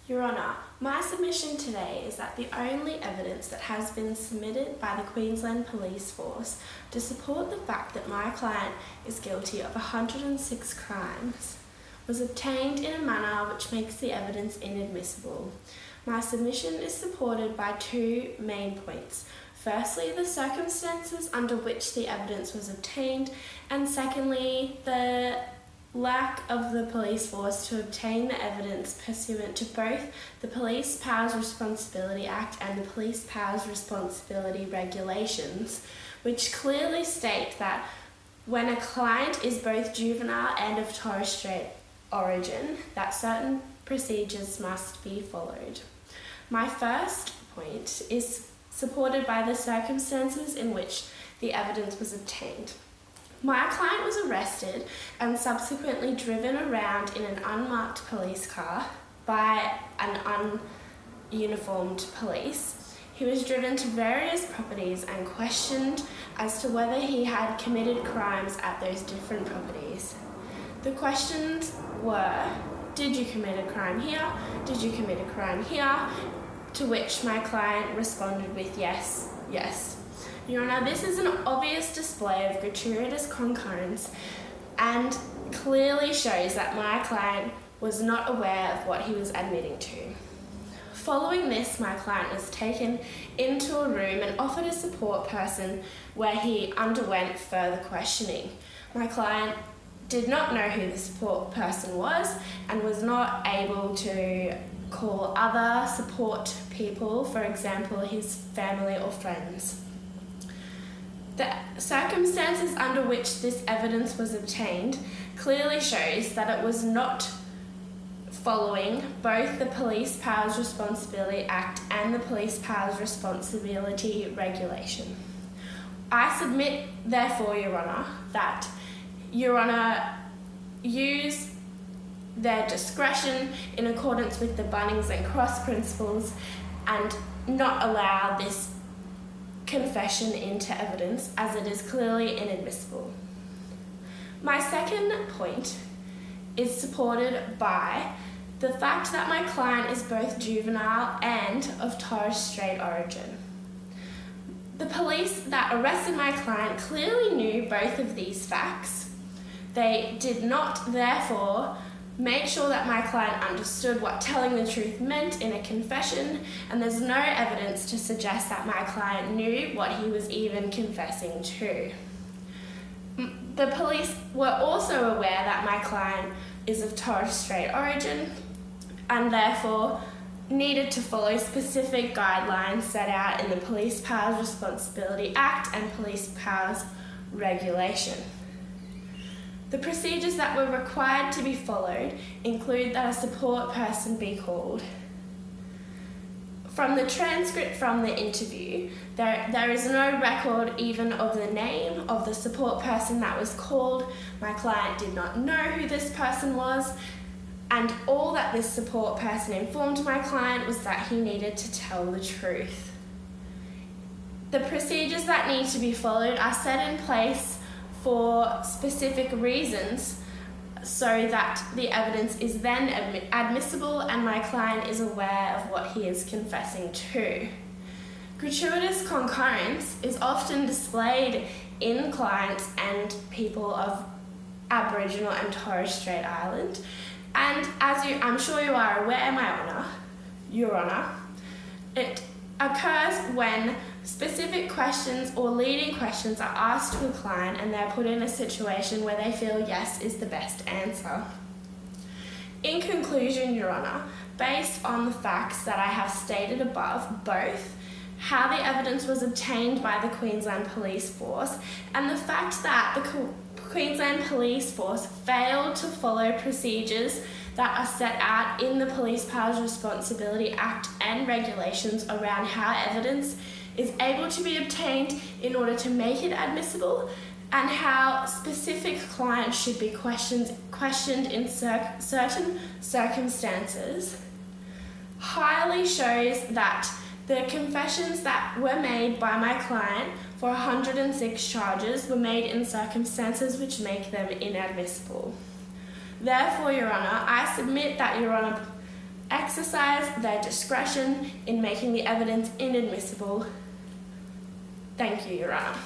Your Honour, my submission today is that the only evidence that has been submitted by the Queensland Police Force to support the fact that my client is guilty of 106 crimes was obtained in a manner which makes the evidence inadmissible. My submission is supported by two main points. Firstly, the circumstances under which the evidence was obtained, and secondly, the lack of the police force to obtain the evidence pursuant to both the Police Powers Responsibility Act and the Police Powers Responsibility Regulations, which clearly state that when a client is both juvenile and of Torres Strait origin, that certain procedures must be followed. My first point is supported by the circumstances in which the evidence was obtained. My client was arrested and subsequently driven around in an unmarked police car by an ununiformed police. He was driven to various properties and questioned as to whether he had committed crimes at those different properties. The questions were, did you commit a crime here? Did you commit a crime here? To which my client responded with yes, yes. Your Honour, this is an obvious display of gratuitous concurrence and clearly shows that my client was not aware of what he was admitting to. Following this, my client was taken into a room and offered a support person where he underwent further questioning. My client did not know who the support person was and was not able to call other support people, for example, his family or friends. The circumstances under which this evidence was obtained clearly shows that it was not following both the Police Powers Responsibility Act and the Police Powers Responsibility Regulation. I submit, therefore, Your Honour, that Your Honour use their discretion in accordance with the Bunnings and Cross principles and not allow this confession into evidence, as it is clearly inadmissible. My second point is supported by the fact that my client is both juvenile and of Torres Strait origin. The police that arrested my client clearly knew both of these facts. They did not, therefore, make sure that my client understood what telling the truth meant in a confession, and there's no evidence to suggest that my client knew what he was even confessing to. The police were also aware that my client is of Torres Strait origin and therefore needed to follow specific guidelines set out in the Police Powers Responsibility Act and Police Powers Regulation. The procedures that were required to be followed include that a support person be called. From the transcript from the interview, there is no record even of the name of the support person that was called. My client did not know who this person was, and all that this support person informed my client was that he needed to tell the truth. The procedures that need to be followed are set in place for specific reasons so that the evidence is then admissible and my client is aware of what he is confessing to. Gratuitous concurrence is often displayed in clients and people of Aboriginal and Torres Strait Island, and as I'm sure you are aware, Your Honour, it occurs when specific questions or leading questions are asked to a client and they're put in a situation where they feel yes is the best answer. In conclusion, Your Honour, based on the facts that I have stated above, both how the evidence was obtained by the Queensland Police Force and the fact that the Queensland Police Force failed to follow procedures that are set out in the Police Powers Responsibility Act and regulations around how evidence is able to be obtained in order to make it admissible, and how specific clients should be questioned in certain circumstances, highly shows that the confessions that were made by my client for 106 charges were made in circumstances which make them inadmissible. Therefore, Your Honour, I submit that Your Honour exercise their discretion in making the evidence inadmissible. Thank you, Your Honour.